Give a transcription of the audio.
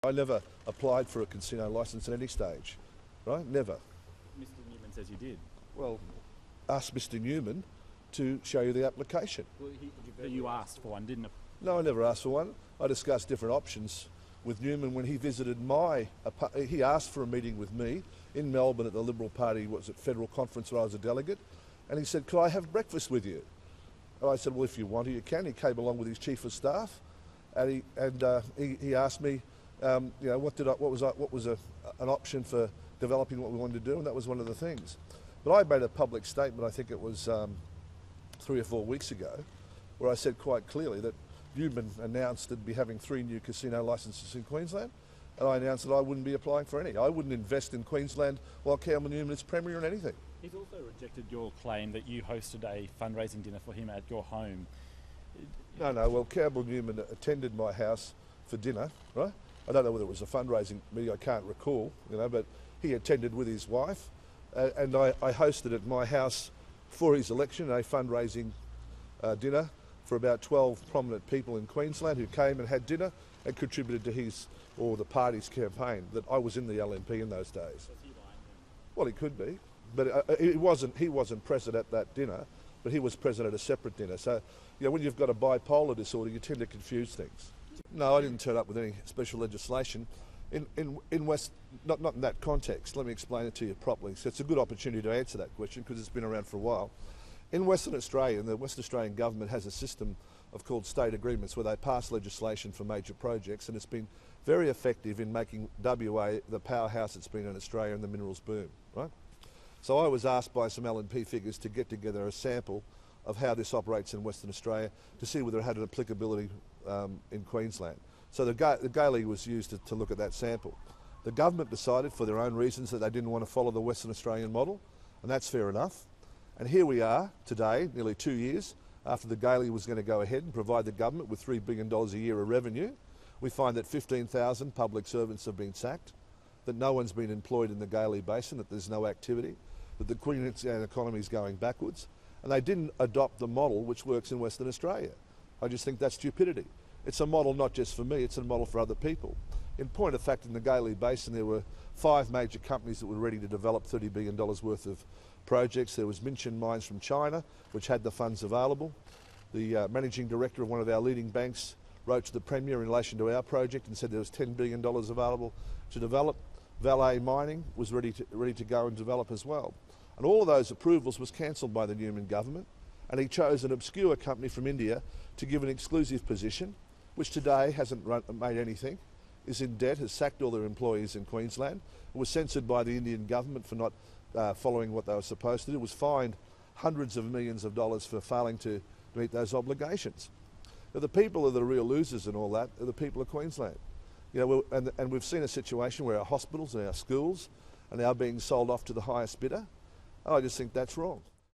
I never applied for a casino licence at any stage, right? Never. Mr. Newman says you did. Well, ask Mr. Newman to show you the application. Well, you asked for one, didn't you? No, I never asked for one. I discussed different options with Newman when he visited he asked for a meeting with me in Melbourne at the Liberal Party, federal conference where I was a delegate, and he said, could I have breakfast with you? And I said, well, if you want to, you can. He came along with his chief of staff, and he asked me, what was an option for developing what we wanted to do, and that was one of the things. But I made a public statement, I think it was 3 or 4 weeks ago, where I said quite clearly that Newman announced that he'd be having 3 new casino licences in Queensland, and I announced that I wouldn't be applying for any. I wouldn't invest in Queensland while Campbell Newman is Premier in anything. He's also rejected your claim that you hosted a fundraising dinner for him at your home. No, well, Campbell Newman attended my house for dinner, right? I don't know whether it was a fundraising meeting, I can't recall, but he attended with his wife, and I hosted at my house for his election a fundraising dinner for about 12 prominent people in Queensland who came and had dinner and contributed to his or the party's campaign. That I was in the LNP in those days. Was he lying then? Well, he could be, but he wasn't present at that dinner, but he was present at a separate dinner. So, when you've got a bipolar disorder, you tend to confuse things. No, I didn't turn up with any special legislation. In West, not in that context. Let me explain it to you properly. So it's a good opportunity to answer that question because it's been around for a while. In Western Australia, the Western Australian government has a system called state agreements where they pass legislation for major projects, and it's been very effective in making WA the powerhouse it's been in Australia in the minerals boom, right? So I was asked by some LNP figures to get together a sample of how this operates in Western Australia to see whether it had an applicability in Queensland. So the Gailey was used to look at that sample. The government decided for their own reasons that they didn't want to follow the Western Australian model, and that's fair enough. And here we are today, nearly 2 years after the Gailey was going to go ahead and provide the government with $3 billion a year of revenue. We find that 15,000 public servants have been sacked, that no one's been employed in the Gailey Basin, that there's no activity, that the Queensland economy is going backwards, and they didn't adopt the model which works in Western Australia. I just think that's stupidity. It's a model not just for me, it's a model for other people. In point of fact, in the Gailey Basin there were 5 major companies that were ready to develop $30 billion worth of projects. There was Minchin Mines from China, which had the funds available. The managing director of one of our leading banks wrote to the Premier in relation to our project and said there was $10 billion available to develop. Valet Mining was ready to go and develop as well. And all of those approvals was cancelled by the Newman government, and he chose an obscure company from India to give an exclusive position, which today hasn't made anything, is in debt, has sacked all their employees in Queensland, was censored by the Indian government for not following what they were supposed to do, was fined hundreds of millions of dollars for failing to meet those obligations. Now, the people who are the real losers in all that are the people of Queensland. And we've seen a situation where our hospitals and our schools are now being sold off to the highest bidder. I just think that's wrong.